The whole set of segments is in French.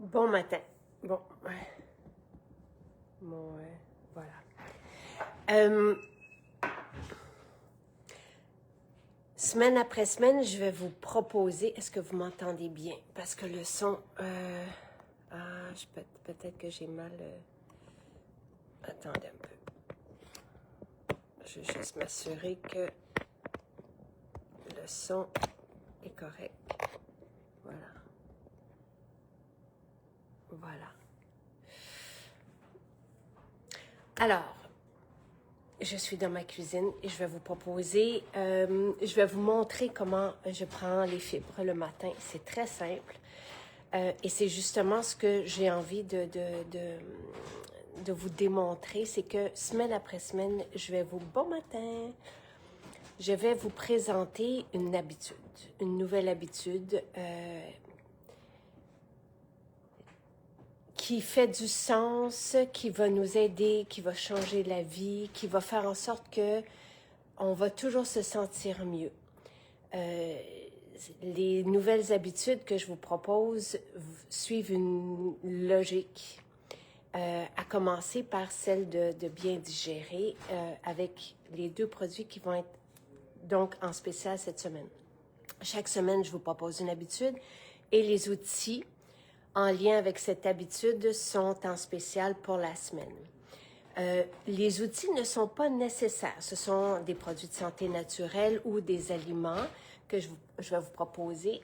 Bon matin. Bon, ouais. Bon, voilà. Semaine après semaine, je vais vous proposer. Est-ce que vous m'entendez bien? Parce que le son. Peut-être que j'ai mal. Attendez un peu. Je vais juste m'assurer que le son est correct. Voilà. Voilà. Alors, je suis dans ma cuisine et je vais vous proposer, je vais vous montrer comment je prends les fibres le matin. C'est très simple et c'est justement ce que j'ai envie de vous démontrer, c'est que semaine après semaine, bon matin, je vais vous présenter une habitude, une nouvelle habitude qui fait du sens, qui va nous aider, qui va changer la vie, qui va faire en sorte que on va toujours se sentir mieux. Les nouvelles habitudes que je vous propose suivent une logique, à commencer par celle de bien digérer avec les deux produits qui vont être donc en spécial cette semaine. Chaque semaine, je vous propose une habitude et les outils en lien avec cette habitude sont en spécial pour la semaine. Les outils ne sont pas nécessaires. Ce sont des produits de santé naturels ou des aliments que je vais vous proposer,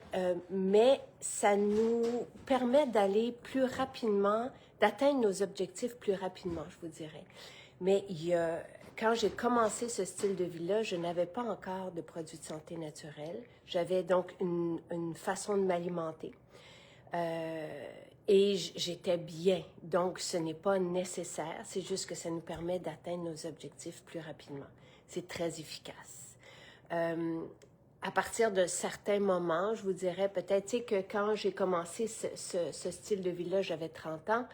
mais ça nous permet d'aller plus rapidement, d'atteindre nos objectifs plus rapidement, je vous dirais. Mais quand j'ai commencé ce style de vie-là, je n'avais pas encore de produits de santé naturels. J'avais donc une façon de m'alimenter. Et j'étais bien. Donc, ce n'est pas nécessaire. C'est juste que ça nous permet d'atteindre nos objectifs plus rapidement. C'est très efficace. À partir de certains moments, je vous dirais peut-être que quand j'ai commencé ce style de vie-là, j'avais 30 ans.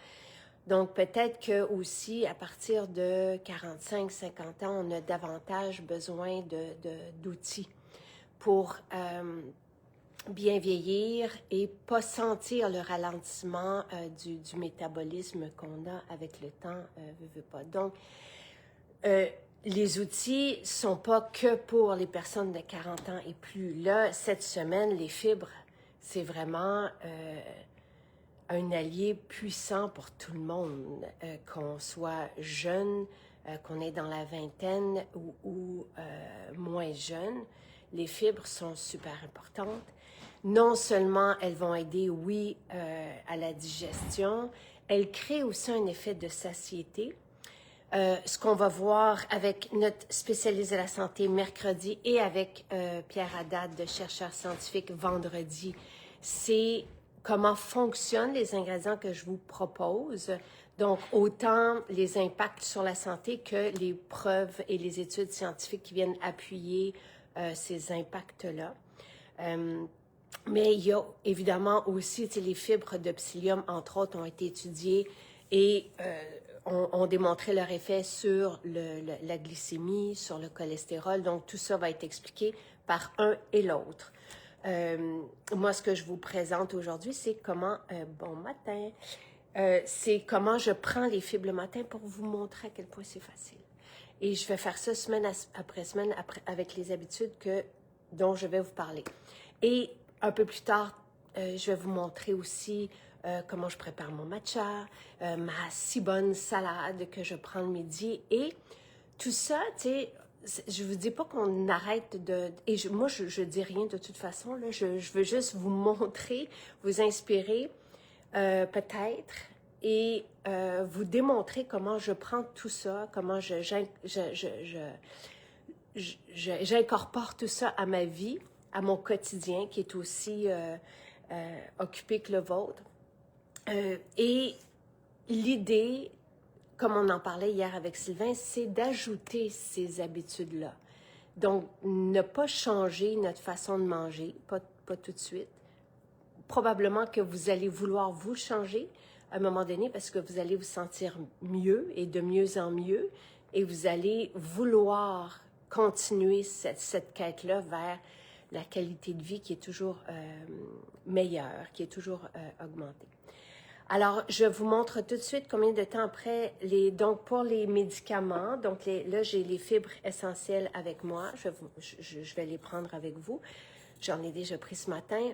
Donc, peut-être que aussi, à partir de 45, 50 ans, on a davantage besoin d'outils pour bien vieillir et pas sentir le ralentissement du métabolisme qu'on a avec le temps, veut pas. Donc, les outils sont pas que pour les personnes de 40 ans et plus. Là, cette semaine, les fibres, c'est vraiment un allié puissant pour tout le monde, qu'on soit jeune, qu'on est dans la vingtaine ou moins jeune. Les fibres sont super importantes. Non seulement elles vont aider, oui, à la digestion, elles créent aussi un effet de satiété. Ce qu'on va voir avec notre spécialiste de la santé mercredi et avec Pierre Haddad, de chercheur scientifique, vendredi, c'est comment fonctionnent les ingrédients que je vous propose. Donc, autant les impacts sur la santé que les preuves et les études scientifiques qui viennent appuyer ces impacts-là. Mais il y a évidemment aussi, les fibres de psyllium, entre autres, ont été étudiées et ont démontré leur effet sur la glycémie, sur le cholestérol. Donc, tout ça va être expliqué par un et l'autre. Moi, ce que je vous présente aujourd'hui, c'est comment, bon matin, c'est comment je prends les fibres le matin pour vous montrer à quel point c'est facile. Et je vais faire ça semaine après semaine avec les habitudes dont je vais vous parler. Et un peu plus tard, je vais vous montrer aussi comment je prépare mon matcha, ma si bonne salade que je prends le midi. Et tout ça, tu sais, je vous dis pas qu'on arrête de... Et moi, je dis rien de toute façon. Là, je veux juste vous montrer, vous inspirer peut-être et vous démontrer comment je prends tout ça, comment j'incorpore tout ça à ma vie, à mon quotidien qui est aussi occupé que le vôtre. Et l'idée, comme on en parlait hier avec Sylvain, c'est d'ajouter ces habitudes-là. Donc, ne pas changer notre façon de manger, pas tout de suite. Probablement que vous allez vouloir vous changer à un moment donné parce que vous allez vous sentir mieux et de mieux en mieux et vous allez vouloir continuer cette quête-là vers la qualité de vie qui est toujours meilleure, qui est toujours augmentée. Alors, je vous montre tout de suite combien de temps après, donc pour les médicaments, donc là, j'ai les fibres essentielles avec moi. Je vais les prendre avec vous. J'en ai déjà pris ce matin.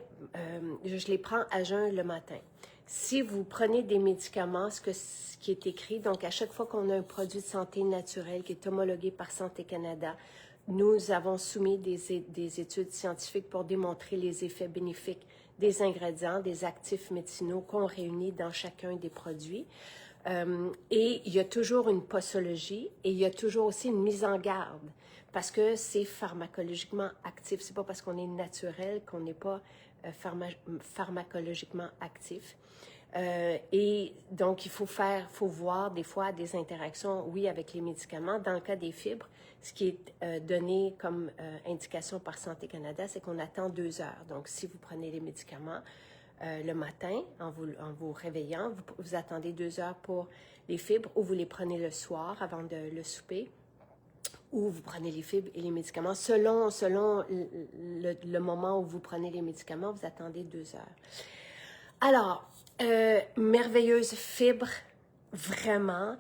Je les prends à jeun le matin. Si vous prenez des médicaments, ce qui est écrit, donc à chaque fois qu'on a un produit de santé naturel qui est homologué par Santé Canada, nous avons soumis des études scientifiques pour démontrer les effets bénéfiques des ingrédients, des actifs médicinaux qu'on réunit dans chacun des produits. Et il y a toujours une posologie et il y a toujours aussi une mise en garde parce que c'est pharmacologiquement actif. C'est pas parce qu'on est naturel qu'on n'est pas pharmacologiquement actif. Et donc, il faut voir des fois des interactions, oui, avec les médicaments. Dans le cas des fibres, ce qui est donné comme indication par Santé Canada, c'est qu'on attend 2 heures. Donc, si vous prenez les médicaments le matin, en vous réveillant, vous attendez 2 heures pour les fibres ou vous les prenez le soir avant le souper ou vous prenez les fibres et les médicaments. Selon le moment où vous prenez les médicaments, vous attendez 2 heures. Alors, merveilleuse fibre, vraiment.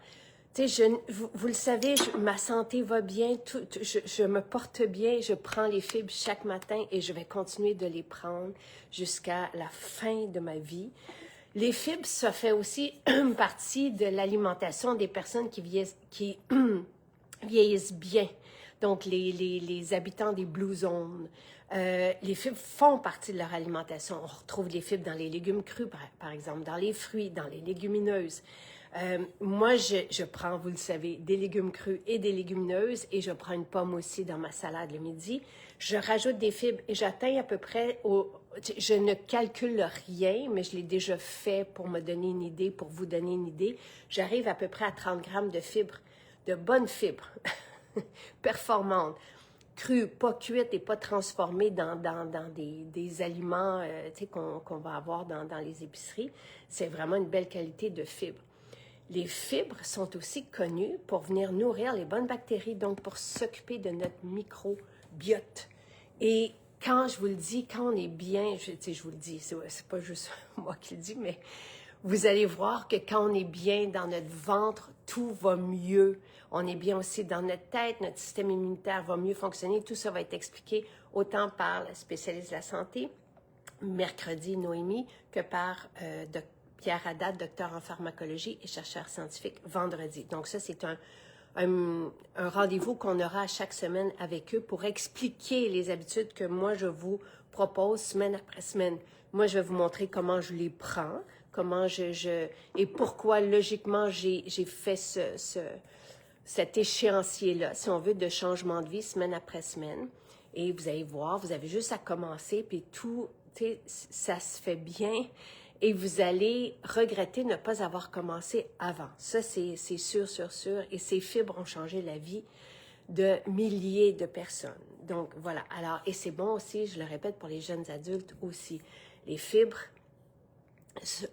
Tu sais, vous le savez, ma santé va bien, je me porte bien, je prends les fibres chaque matin et je vais continuer de les prendre jusqu'à la fin de ma vie. Les fibres, ça fait aussi partie de l'alimentation des personnes qui vieillissent bien. Donc, les habitants des Blue Zones. Les fibres font partie de leur alimentation. On retrouve les fibres dans les légumes crus, par exemple, dans les fruits, dans les légumineuses. Moi, je prends, vous le savez, des légumes crus et des légumineuses et je prends une pomme aussi dans ma salade le midi. Je rajoute des fibres et j'atteins à peu près, je ne calcule rien, mais je l'ai déjà fait pour me donner une idée, pour vous donner une idée. J'arrive à peu près à 30 grammes de fibres, de bonnes fibres, performantes, crues, pas cuites et pas transformées dans des aliments qu'on va avoir dans les épiceries. C'est vraiment une belle qualité de fibres. Les fibres sont aussi connues pour venir nourrir les bonnes bactéries, donc pour s'occuper de notre microbiote. Et quand je vous le dis, quand on est bien, je vous le dis, c'est pas juste moi qui le dis, mais vous allez voir que quand on est bien dans notre ventre, tout va mieux. On est bien aussi dans notre tête, notre système immunitaire va mieux fonctionner. Tout ça va être expliqué autant par la spécialiste de la santé, mercredi, Noémie, que par Pierre Haddad, docteur en pharmacologie et chercheur scientifique, vendredi. Donc ça, c'est un rendez-vous qu'on aura chaque semaine avec eux pour expliquer les habitudes que moi, je vous propose semaine après semaine. Moi, je vais vous montrer comment je les prends, comment et pourquoi, logiquement, j'ai fait cet échéancier-là, si on veut, de changement de vie semaine après semaine. Et vous allez voir, vous avez juste à commencer, puis tout, ça se fait bien. Et vous allez regretter ne pas avoir commencé avant. Ça, c'est sûr, sûr, sûr. Et ces fibres ont changé la vie de milliers de personnes. Donc, voilà. Alors, et c'est bon aussi, je le répète, pour les jeunes adultes aussi. Les fibres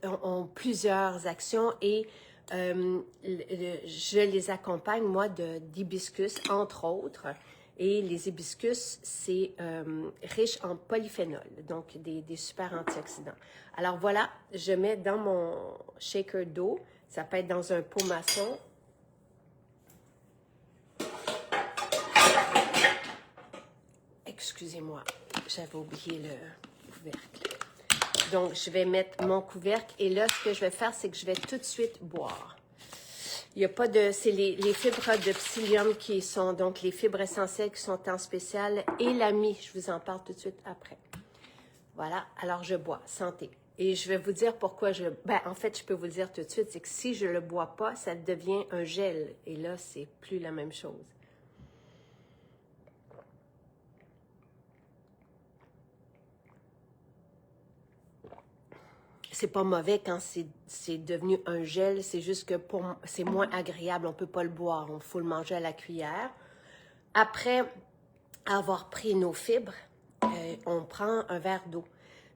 ont plusieurs actions et je les accompagne, moi, d'hibiscus, entre autres. Et les hibiscus, c'est riche en polyphénol, donc des super antioxydants. Alors voilà, je mets dans mon shaker d'eau, ça peut être dans un pot maçon. Excusez-moi, j'avais oublié le couvercle. Donc, je vais mettre mon couvercle et là, ce que je vais faire, c'est que je vais tout de suite boire. Il n'y a pas de... C'est les fibres de psyllium qui sont donc les fibres essentielles qui sont en spécial et l'ami. Je vous en parle tout de suite après. Voilà, alors je bois. Santé. Et je vais vous dire pourquoi en fait, je peux vous le dire tout de suite, c'est que si je ne le bois pas, ça devient un gel. Et là, c'est plus la même chose. C'est pas mauvais quand c'est devenu un gel, c'est juste que c'est moins agréable, on peut pas le boire, il faut le manger à la cuillère. Après avoir pris nos fibres, on prend un verre d'eau.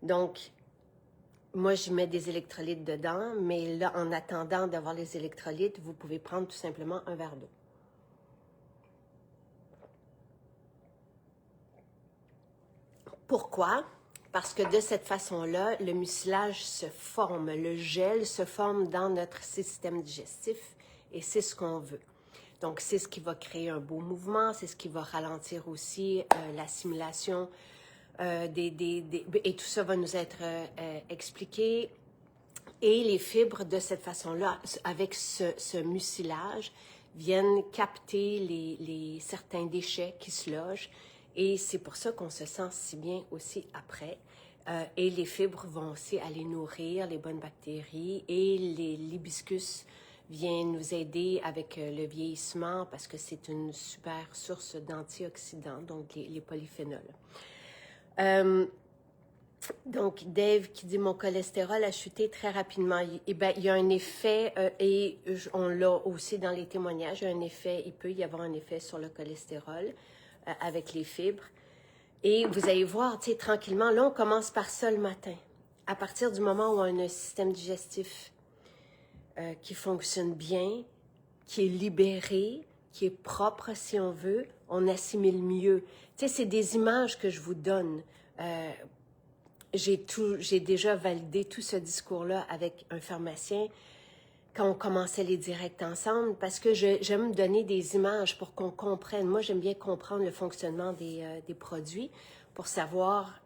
Donc, moi, je mets des électrolytes dedans, mais là, en attendant d'avoir les électrolytes, vous pouvez prendre tout simplement un verre d'eau. Pourquoi? parce que de cette façon-là, le mucilage se forme, le gel se forme dans notre système digestif et c'est ce qu'on veut. Donc, c'est ce qui va créer un beau mouvement, c'est ce qui va ralentir aussi l'assimilation et tout ça va nous être expliqué. Et les fibres, de cette façon-là, avec ce mucilage, viennent capter certains déchets qui se logent. Et c'est pour ça qu'on se sent si bien aussi après. Et les fibres vont aussi aller nourrir les bonnes bactéries. Et l'hibiscus vient nous aider avec le vieillissement parce que c'est une super source d'antioxydants, donc les polyphénols. Donc, Dave qui dit « Mon cholestérol a chuté très rapidement. » Eh bien, il y a un effet, et on l'a aussi dans les témoignages, il peut y avoir un effet sur le cholestérol avec les fibres. Et vous allez voir, tu sais, tranquillement, là, on commence par ça le matin. À partir du moment où on a un système digestif qui fonctionne bien, qui est libéré, qui est propre, si on veut, on assimile mieux. Tu sais, c'est des images que je vous donne. J'ai déjà validé tout ce discours-là avec un pharmacien quand on commençait les directs ensemble, parce que j'aime donner des images pour qu'on comprenne. Moi, j'aime bien comprendre le fonctionnement des produits pour savoir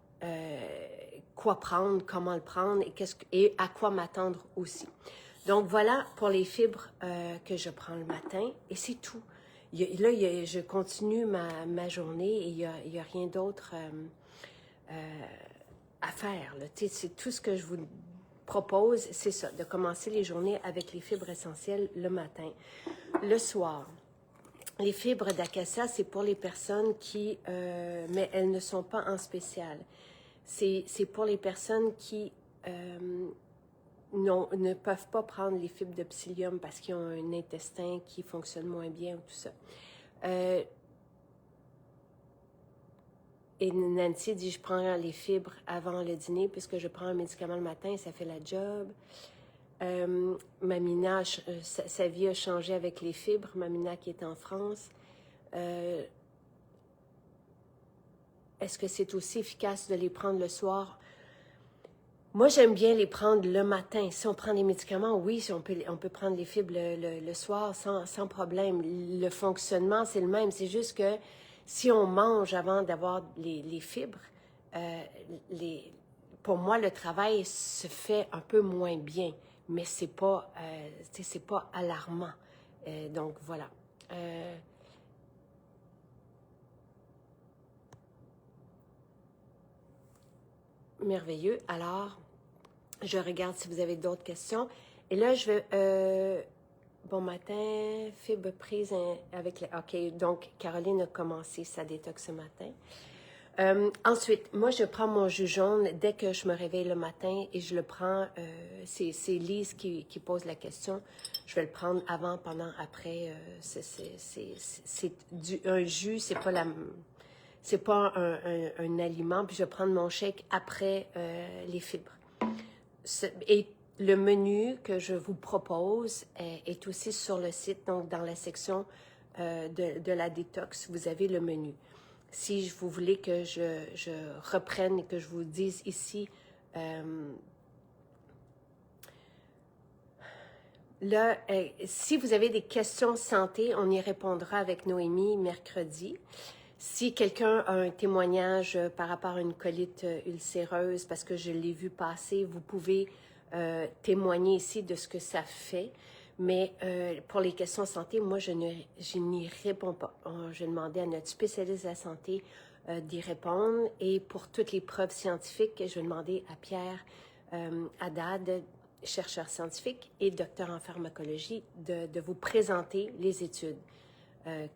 quoi prendre, comment le prendre et à quoi m'attendre aussi. Donc, voilà pour les fibres que je prends le matin et c'est tout. Je continue ma journée et il y a rien d'autre à faire. C'est tout ce que je vous propose, c'est ça, de commencer les journées avec les fibres essentielles le matin. Le soir, les fibres d'acacia, c'est pour les personnes qui, mais elles ne sont pas en spécial. C'est pour les personnes qui ne peuvent pas prendre les fibres de psyllium parce qu'ils ont un intestin qui fonctionne moins bien ou tout ça. Et Nancy dit, je prends les fibres avant le dîner puisque je prends un médicament le matin et ça fait la job. Mamina, sa vie a changé avec les fibres. Mamina qui est en France. Est-ce que c'est aussi efficace de les prendre le soir? Moi, j'aime bien les prendre le matin. Si on prend des médicaments, oui, on peut prendre les fibres le soir sans problème. Le fonctionnement, c'est le même. C'est juste que si on mange avant d'avoir les fibres, pour moi, le travail se fait un peu moins bien, mais c'est pas alarmant. Donc, voilà. Merveilleux. Alors, je regarde si vous avez d'autres questions. Et là, je vais... bon matin, fibre prise avec... OK, donc Caroline a commencé sa détox ce matin. Ensuite, moi, je prends mon jus jaune dès que je me réveille le matin et je le prends... c'est Lise qui pose la question. Je vais le prendre avant, pendant, après. C'est un jus, c'est pas c'est pas un aliment. Puis je vais prendre mon shake après les fibres. Et le menu que je vous propose est aussi sur le site, donc dans la section de la détox, vous avez le menu. Si vous voulez que je reprenne et que je vous dise ici, là, si vous avez des questions santé, on y répondra avec Noémie mercredi. Si quelqu'un a un témoignage par rapport à une colite ulcéreuse, parce que je l'ai vu passer, vous pouvez témoigner ici de ce que ça fait. Mais pour les questions santé, moi, je n'y réponds pas. Je demandais à notre spécialiste de la santé d'y répondre. Et pour toutes les preuves scientifiques, je vais demander à Pierre Haddad, chercheur scientifique et docteur en pharmacologie, de vous présenter les études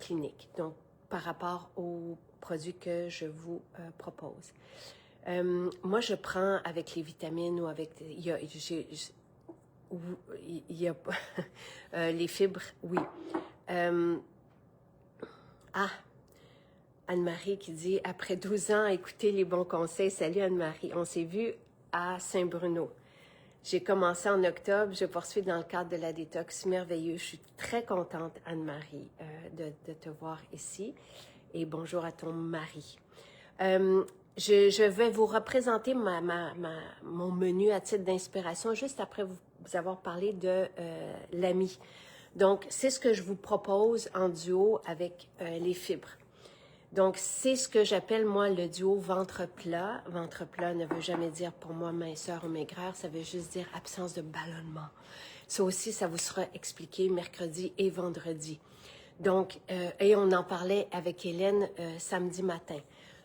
cliniques. Donc, par rapport aux produits que je vous propose. Moi, je prends avec les vitamines ou avec... Il y a les fibres, oui. Anne-Marie qui dit « Après 12 ans, écoutez les bons conseils. » Salut Anne-Marie. On s'est vu à Saint-Bruno. J'ai commencé en octobre, je poursuis dans le cadre de la détox. Merveilleux. Je suis très contente, Anne-Marie, de te voir ici. Et bonjour à ton mari. je vais vous représenter mon menu à titre d'inspiration juste après vous avoir parlé de l'ami. Donc, c'est ce que je vous propose en duo avec les fibres. Donc, c'est ce que j'appelle, moi, le duo ventre plat. Ventre plat ne veut jamais dire pour moi minceur ou maigreur, ça veut juste dire absence de ballonnement. Ça aussi, ça vous sera expliqué mercredi et vendredi. Donc, et on en parlait avec Hélène samedi matin.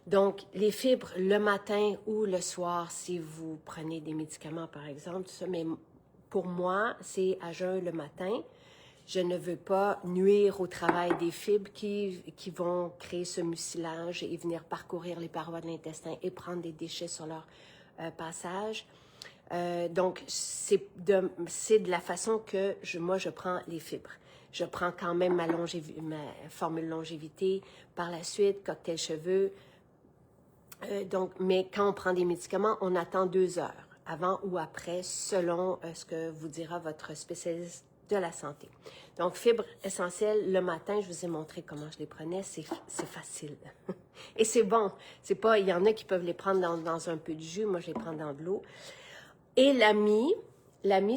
Donc, les fibres le matin ou le soir, si vous prenez des médicaments, par exemple, ça, mais pour moi, c'est à jeun le matin. Je ne veux pas nuire au travail des fibres qui vont créer ce mucilage et venir parcourir les parois de l'intestin et prendre des déchets sur leur passage. Donc, c'est de la façon que moi, je prends les fibres. Je prends quand même ma formule longévité par la suite, cocktail cheveux. Donc, mais quand on prend des médicaments, on attend 2 heures, avant ou après, selon ce que vous dira votre spécialiste de la santé. Donc, fibres essentielles, le matin, je vous ai montré comment je les prenais, c'est facile. Et c'est bon. C'est pas, il y en a qui peuvent les prendre dans un peu de jus, moi je les prends dans de l'eau. Et l'AMI,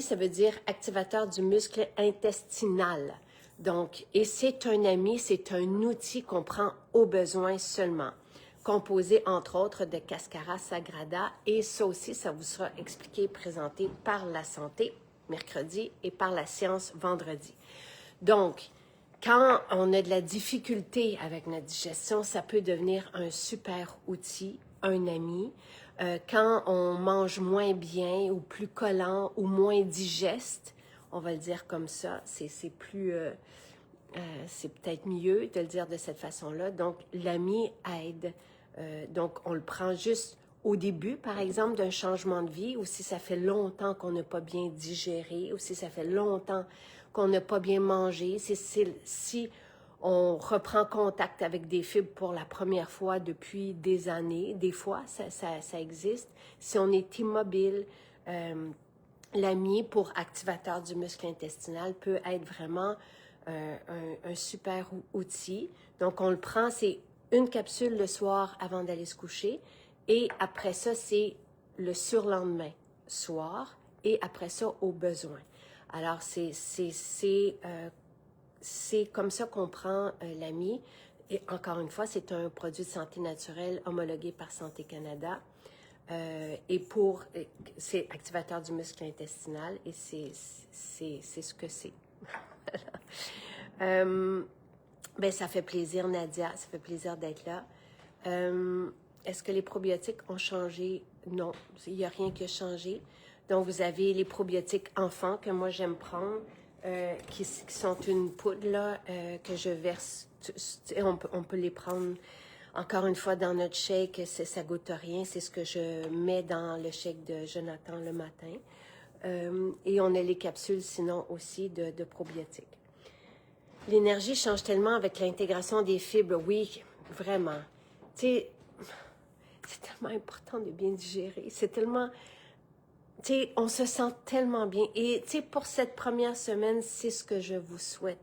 ça veut dire activateur du muscle intestinal. Donc, et c'est un ami, c'est un outil qu'on prend au besoin seulement, composé entre autres de Cascara Sagrada, et ça aussi, ça vous sera expliqué, présenté par la santé mercredi et par la science vendredi. Donc, quand on a de la difficulté avec notre digestion, ça peut devenir un super outil, un ami. Quand on mange moins bien ou plus collant ou moins digeste, on va le dire comme ça, c'est peut-être mieux de le dire de cette façon-là. Donc, l'ami aide. Donc, on le prend juste au début, par exemple, d'un changement de vie, ou si ça fait longtemps qu'on n'a pas bien digéré, ou si ça fait longtemps qu'on n'a pas bien mangé, si on reprend contact avec des fibres pour la première fois depuis des années, des fois, ça existe. Si on est immobile, l'ami pour activateur du muscle intestinal peut être vraiment un super outil. Donc, on le prend, c'est une capsule le soir avant d'aller se coucher, et après ça, c'est le surlendemain, soir, et après ça, au besoin. Alors, c'est comme ça qu'on prend l'ami. Et encore une fois, c'est un produit de santé naturelle homologué par Santé Canada. C'est activateur du muscle intestinal, et c'est ce que c'est. Ben, ça fait plaisir, Nadia, ça fait plaisir d'être là. Est-ce que les probiotiques ont changé? Non, il n'y a rien qui a changé. Donc, vous avez les probiotiques enfants que moi j'aime prendre, qui sont une poudre là, que je verse. On peut les prendre encore une fois dans notre shake, ça goûte rien. C'est ce que je mets dans le shake de Jonathan le matin. Et on a les capsules sinon aussi de probiotiques. L'énergie change tellement avec l'intégration des fibres, oui, vraiment. Tu sais, c'est tellement important de bien digérer. C'est tellement, tu sais, on se sent tellement bien. Et tu sais, pour cette première semaine, c'est ce que je vous souhaite,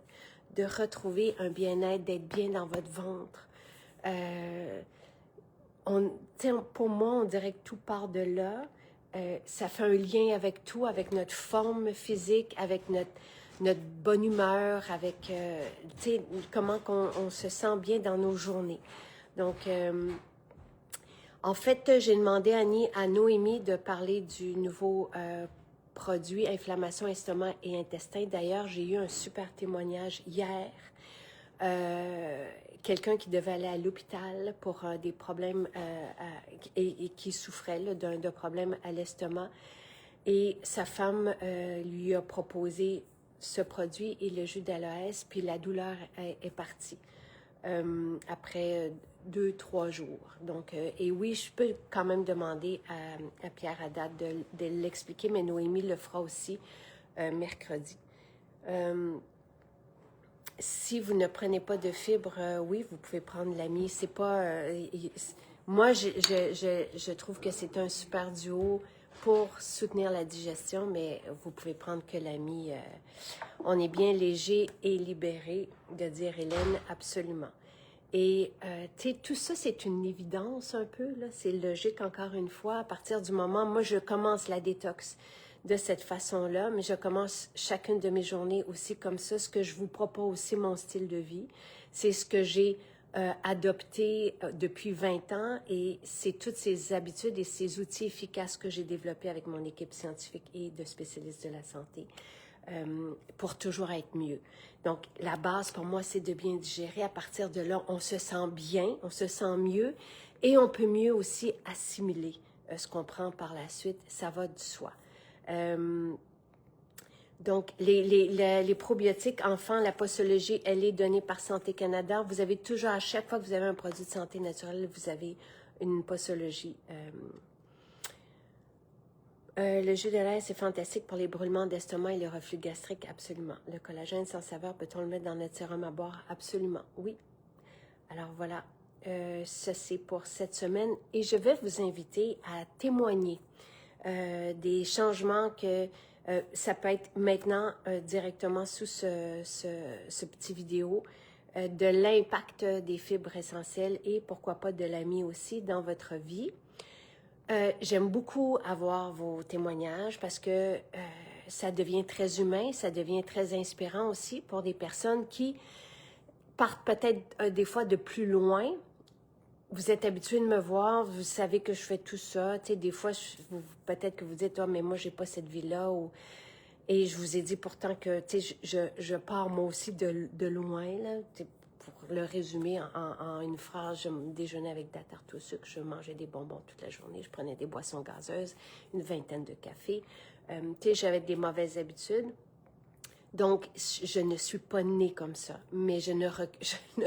de retrouver un bien-être, d'être bien dans votre ventre. Pour moi, on dirait que tout part de là. Ça fait un lien avec tout, avec notre forme physique, avec notre bonne humeur, avec comment on se sent bien dans nos journées. Donc, en fait, j'ai demandé à Noémie de parler du nouveau produit Inflammation, estomac et intestin. D'ailleurs, j'ai eu un super témoignage hier. Quelqu'un qui devait aller à l'hôpital pour des problèmes et qui souffrait d'un problème à l'estomac. Et sa femme lui a proposé ce produit et le jus d'aloès, puis la douleur est partie après 2-3 jours. Donc, et oui, je peux quand même demander à Pierre Haddad de l'expliquer, mais Noémie le fera aussi mercredi. Si vous ne prenez pas de fibres, oui, vous pouvez prendre l'ami. C'est pas... moi, je trouve que c'est un super duo pour soutenir la digestion, mais vous pouvez prendre que l'ami. On est bien léger et libéré, de dire Hélène, absolument. Et, tu sais, tout ça, c'est une évidence un peu, là. C'est logique, encore une fois. À partir du moment, moi, je commence la détox de cette façon-là, mais je commence chacune de mes journées aussi comme ça. Ce que je vous propose, c'est mon style de vie. C'est ce que j'ai adopté depuis 20 ans et c'est toutes ces habitudes et ces outils efficaces que j'ai développés avec mon équipe scientifique et de spécialistes de la santé pour toujours être mieux. Donc, la base pour moi, c'est de bien digérer. À partir de là, on se sent bien, on se sent mieux et on peut mieux aussi assimiler ce qu'on prend par la suite. Ça va de soi. Donc, les probiotiques enfants, la posologie, elle est donnée par Santé Canada. Vous avez toujours, à chaque fois que vous avez un produit de santé naturelle, vous avez une posologie. Le jus de lait, c'est fantastique pour les brûlements d'estomac et les reflux gastriques, absolument. Le collagène sans saveur, peut-on le mettre dans notre sérum à boire? Absolument, oui. Alors voilà, ça c'est pour cette semaine. Et je vais vous inviter à témoigner des changements que ça peut être maintenant directement sous ce petit vidéo, de l'impact des fibres essentielles et pourquoi pas de l'AMI aussi dans votre vie. J'aime beaucoup avoir vos témoignages parce que ça devient très humain, ça devient très inspirant aussi pour des personnes qui partent peut-être des fois de plus loin. Vous êtes habitué de me voir, vous savez que je fais tout ça. Tu sais, des fois, peut-être que vous dites, mais moi, j'ai pas cette vie-là. Et je vous ai dit pourtant que, tu sais, je pars moi aussi de loin, là. Pour le résumer en une phrase, je déjeunais avec de la tarte au sucre, je mangeais des bonbons toute la journée, je prenais des boissons gazeuses, une vingtaine de cafés. Tu sais, j'avais des mauvaises habitudes. Donc, je ne suis pas née comme ça, mais je ne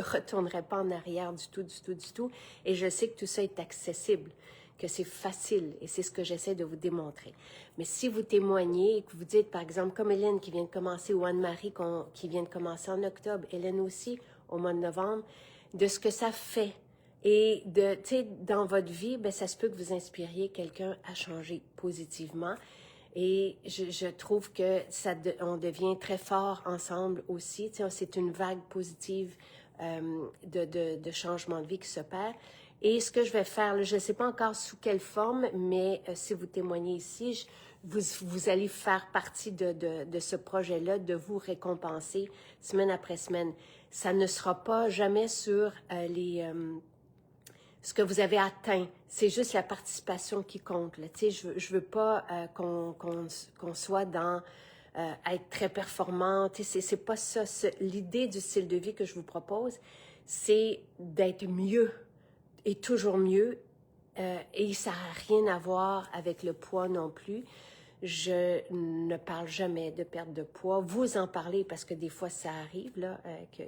retournerai pas en arrière du tout, du tout, du tout. Et je sais que tout ça est accessible, que c'est facile, et c'est ce que j'essaie de vous démontrer. Mais si vous témoignez et que vous dites, par exemple, comme Hélène qui vient de commencer, ou Anne-Marie qui vient de commencer en octobre, Hélène aussi au mois de novembre, de ce que ça fait. Et de, tu sais, dans votre vie, ben, ça se peut que vous inspiriez quelqu'un à changer positivement. Et je trouve que on devient très fort ensemble aussi. Tu sais, c'est une vague positive de changement de vie qui s'opère. Et ce que je vais faire, là, je ne sais pas encore sous quelle forme, mais si vous témoignez ici, vous allez faire partie de ce projet-là, de vous récompenser semaine après semaine. Ça ne sera pas jamais sur ce que vous avez atteint. C'est juste la participation qui compte. Là. Tu sais, je veux pas qu'on soit dans être très performant. Tu sais, c'est pas ça. L'idée du style de vie que je vous propose, c'est d'être mieux et toujours mieux. Et ça n'a rien à voir avec le poids non plus. Je ne parle jamais de perte de poids. Vous en parlez parce que des fois, ça arrive là,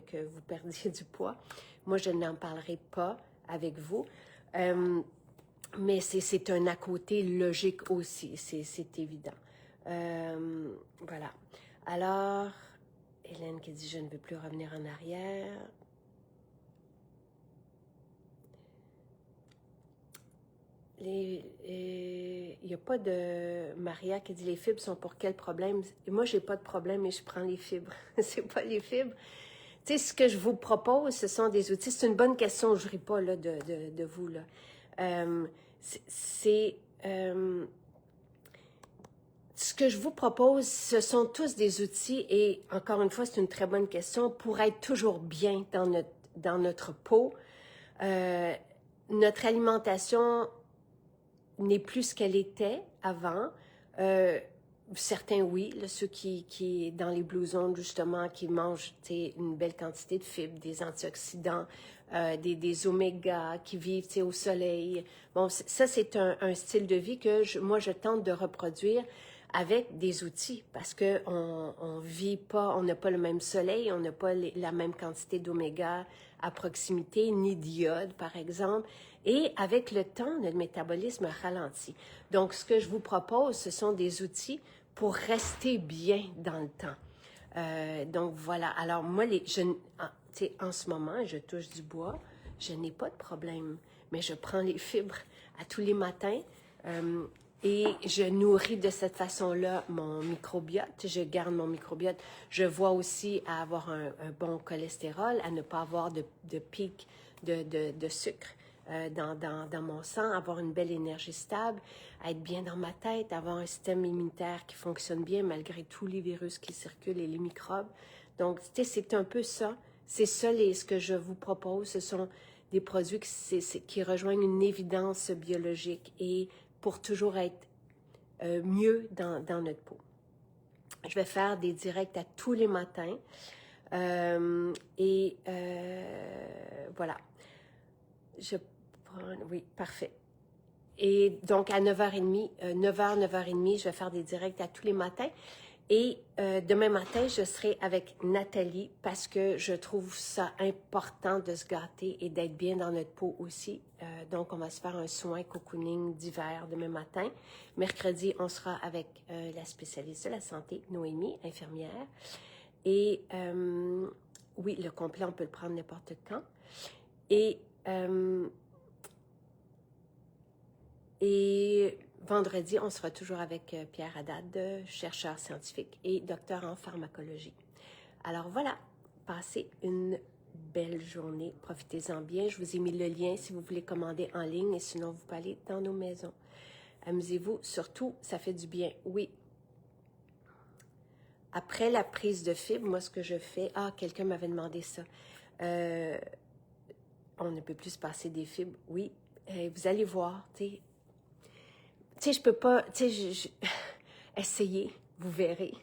que vous perdiez du poids. Moi, je n'en parlerai pas avec vous. Mais c'est un à côté logique aussi, c'est évident. Voilà. Alors, Hélène qui dit « Je ne veux plus revenir en arrière ». Il n'y a pas de... Maria qui dit « Les fibres sont pour quel problème? » Et moi, j'ai pas de problème et je prends les fibres. C'est pas les fibres. Tu sais, ce que je vous propose, ce sont des outils. C'est une bonne question, je ne ris pas là, de vous. Là. Ce que je vous propose, ce sont tous des outils et, encore une fois, c'est une très bonne question, pour être toujours bien dans notre peau. Notre alimentation n'est plus ce qu'elle était avant. Certains, oui, là, ceux qui, dans les Blue Zones, justement, qui mangent une belle quantité de fibres, des antioxydants, des omégas, qui vivent au soleil. Bon, ça, c'est un style de vie que moi, je tente de reproduire avec des outils parce qu'on vit pas, on n'a pas le même soleil, on n'a pas la même quantité d'oméga à proximité, ni d'iode, par exemple. Et avec le temps, notre métabolisme ralentit. Donc, ce que je vous propose, ce sont des outils pour rester bien dans le temps. Donc, voilà. Alors, moi, en ce moment, je touche du bois, je n'ai pas de problème, mais je prends les fibres à tous les matins. Et je nourris de cette façon-là mon microbiote. Je garde mon microbiote. Je vois aussi à avoir un bon cholestérol, à ne pas avoir de pic de sucre dans mon sang, avoir une belle énergie stable, à être bien dans ma tête, avoir un système immunitaire qui fonctionne bien malgré tous les virus qui circulent et les microbes. Donc, tu sais, c'est un peu ça. C'est ça ce que je vous propose. Ce sont des produits qui rejoignent une évidence biologique et pour toujours être mieux dans notre peau. Je vais faire des directs à tous les matins. Voilà. Oui, parfait. Et donc, à 9h30, 9h, 9h30, je vais faire des directs à tous les matins. Et demain matin, je serai avec Nathalie parce que je trouve ça important de se gâter et d'être bien dans notre peau aussi. Donc, on va se faire un soin cocooning d'hiver demain matin. Mercredi, on sera avec la spécialiste de la santé, Noémie, infirmière. Et oui, le complet, on peut le prendre n'importe quand. Et vendredi, on sera toujours avec Pierre Haddad, chercheur scientifique et docteur en pharmacologie. Alors voilà, passez une belle journée, profitez-en bien. Je vous ai mis le lien si vous voulez commander en ligne et sinon vous pouvez aller dans nos maisons. Amusez-vous, surtout, ça fait du bien, oui. Après la prise de fibre, moi ce que je fais, quelqu'un m'avait demandé ça, on ne peut plus se passer des fibres, oui, vous allez voir, tu sais, je peux pas, tu sais, essayez, vous verrez.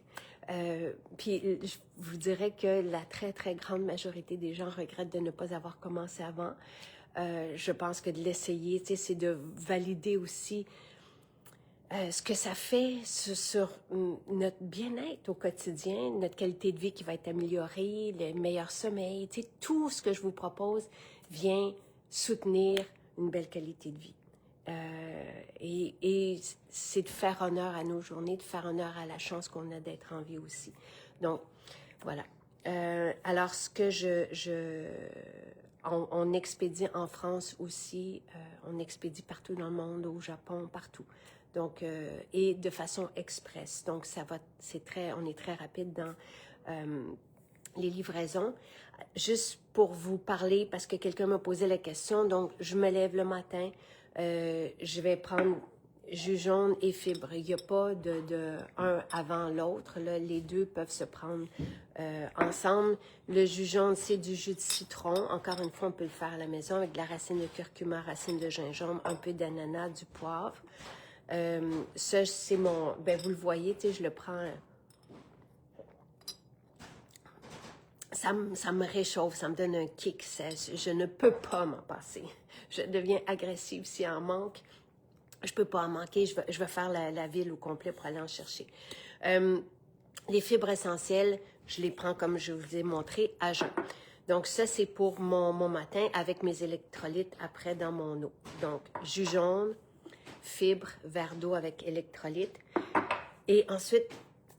Puis je vous dirais que la très, très grande majorité des gens regrettent de ne pas avoir commencé avant. Je pense que de l'essayer, tu sais, c'est de valider aussi ce que ça fait sur notre bien-être au quotidien, notre qualité de vie qui va être améliorée, le meilleur sommeil, tu sais, tout ce que je vous propose vient soutenir une belle qualité de vie. Et c'est de faire honneur à nos journées, de faire honneur à la chance qu'on a d'être en vie aussi. Donc, voilà. Alors, ce que on expédie en France aussi, on expédie partout dans le monde, au Japon, partout. Donc, et de façon express. Donc, on est très rapide dans les livraisons. Juste pour vous parler, parce que quelqu'un m'a posé la question, donc je me lève le matin, je vais prendre jus jaune et fibres. Il n'y a pas de un avant l'autre. Les deux peuvent se prendre ensemble. Le jus jaune, c'est du jus de citron. Encore une fois, on peut le faire à la maison avec de la racine de curcuma, racine de gingembre, un peu d'ananas, du poivre. Ça, c'est mon... vous le voyez, tu sais, je le prends... Ça me réchauffe, ça me donne un kick. Je ne peux pas m'en passer. Je deviens agressive s'il en manque. Je peux pas en manquer. Je vais faire la ville au complet pour aller en chercher. Les fibres essentielles, je les prends comme je vous ai montré à jeun. Donc ça, c'est pour mon matin avec mes électrolytes après dans mon eau. Donc, jus jaune, fibres, verre d'eau avec électrolytes. Et ensuite,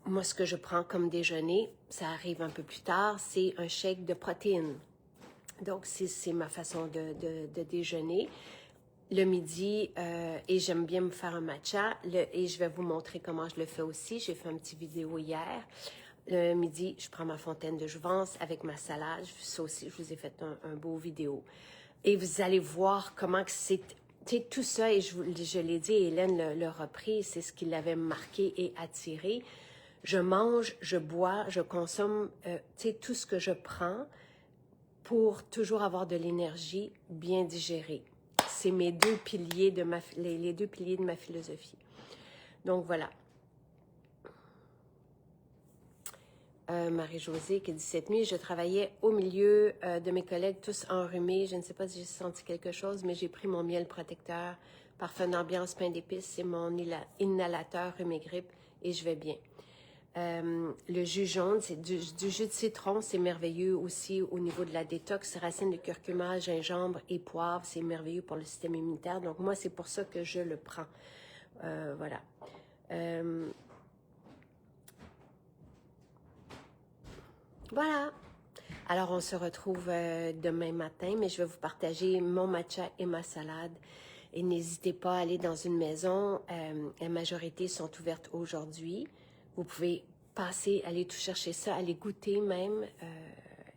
moi, ce que je prends comme déjeuner, ça arrive un peu plus tard, c'est un shake de protéines. Donc, c'est ma façon de déjeuner. Le midi, et j'aime bien me faire un matcha, et je vais vous montrer comment je le fais aussi. J'ai fait une petite vidéo hier. Le midi, je prends ma fontaine de jouvence avec ma salade. Ça aussi, je vous ai fait un beau vidéo. Et vous allez voir comment c'est... Tu sais, tout ça, et je l'ai dit, Hélène le repris, c'est ce qui l'avait marqué et attiré. Je mange, je bois, je consomme, tu sais, tout ce que je prends pour toujours avoir de l'énergie bien digérée. C'est mes deux piliers les deux piliers de ma philosophie. Donc, voilà. Marie-Josée qui dit cette nuit, je travaillais au milieu de mes collègues tous enrhumés. Je ne sais pas si j'ai senti quelque chose, mais j'ai pris mon miel protecteur, parfum d'ambiance, pain d'épices, c'est mon inhalateur rhume grippe et je vais bien. Le jus jaune, c'est du jus de citron, c'est merveilleux aussi au niveau de la détox. Racines de curcuma, gingembre et poivre, c'est merveilleux pour le système immunitaire. Donc moi, c'est pour ça que je le prends. Voilà. Voilà. Alors, on se retrouve demain matin, mais je vais vous partager mon matcha et ma salade. Et n'hésitez pas à aller dans une maison. La majorité sont ouvertes aujourd'hui. Vous pouvez passer, aller tout chercher ça, aller goûter même.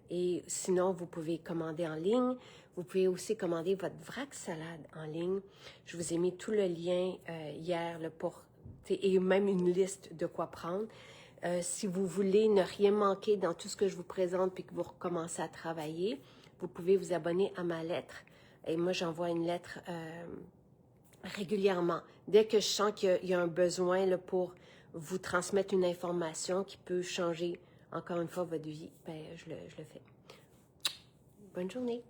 Et sinon, vous pouvez commander en ligne. Vous pouvez aussi commander votre vrac salade en ligne. Je vous ai mis tout le lien hier là, et même une liste de quoi prendre. Si vous voulez ne rien manquer dans tout ce que je vous présente puis que vous recommencez à travailler, vous pouvez vous abonner à ma lettre. Et moi, j'envoie une lettre régulièrement. Dès que je sens qu'il y a un besoin là, pour vous transmettre une information qui peut changer, encore une fois, votre vie, ben, je le fais. Bonne journée.